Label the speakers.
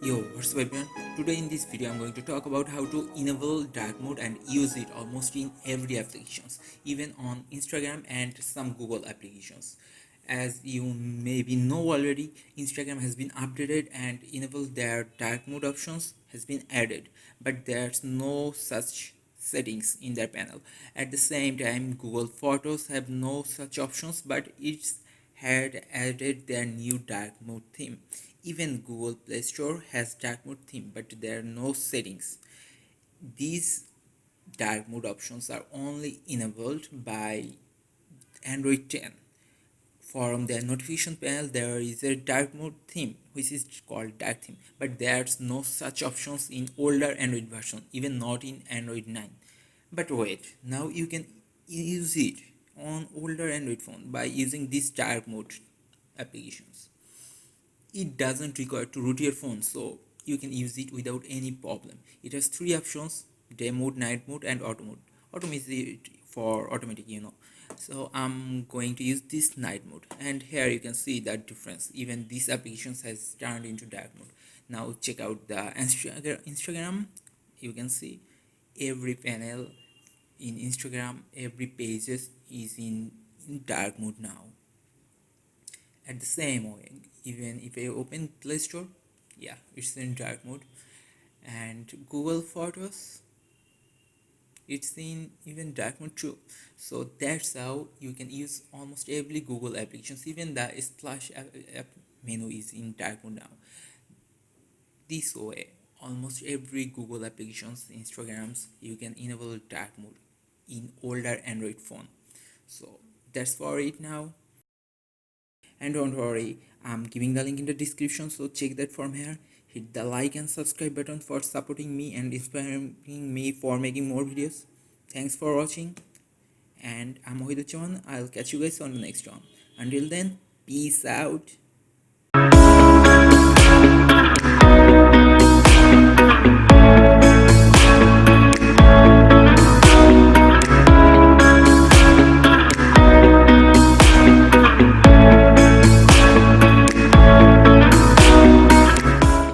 Speaker 1: Yo, what's up everyone? Today in this video I'm going to talk about how to enable dark mode and use it almost in every applications, even on Instagram and some Google applications. As you maybe know already, Instagram has been updated and enabled their dark mode options has been added, but there's no such settings in their panel. At the same time, Google Photos have no such options, but it's had added their new dark mode theme. Even Google Playstore has dark mode theme, but there are no settings. These dark mode options are only enabled by Android 10. From their notification panel, there is a dark mode theme which is called dark theme, but there's no such options in older Android version, even not in Android 9. But wait, now you can use it on older Android phone by using these dark mode applications. It doesn't require to root your phone, so you can use it without any problem. It has three options: day mode, night mode, and auto mode. Auto is it for automatic. So I'm going to use this night mode, and here you can see that difference. Even this application has turned into dark mode. Now check out the Instagram. You can see every panel in Instagram, every pages is in dark mode now. At the same way, even if I open Play Store, yeah, it's in dark mode. And Google Photos, it's in even dark mode too. So that's how you can use almost every Google applications. Even the splash app menu is in dark mode now. This way, almost every Google applications, Instagrams, you can enable dark mode in older Android phone. So that's for it now. And don't worry, I'm giving the link in the description, so check that from here. Hit the like and subscribe button for supporting me and inspiring me for making more videos. Thanks for watching, and I'm oheduzzaman. I'll catch you guys on the next one. Until then, peace out.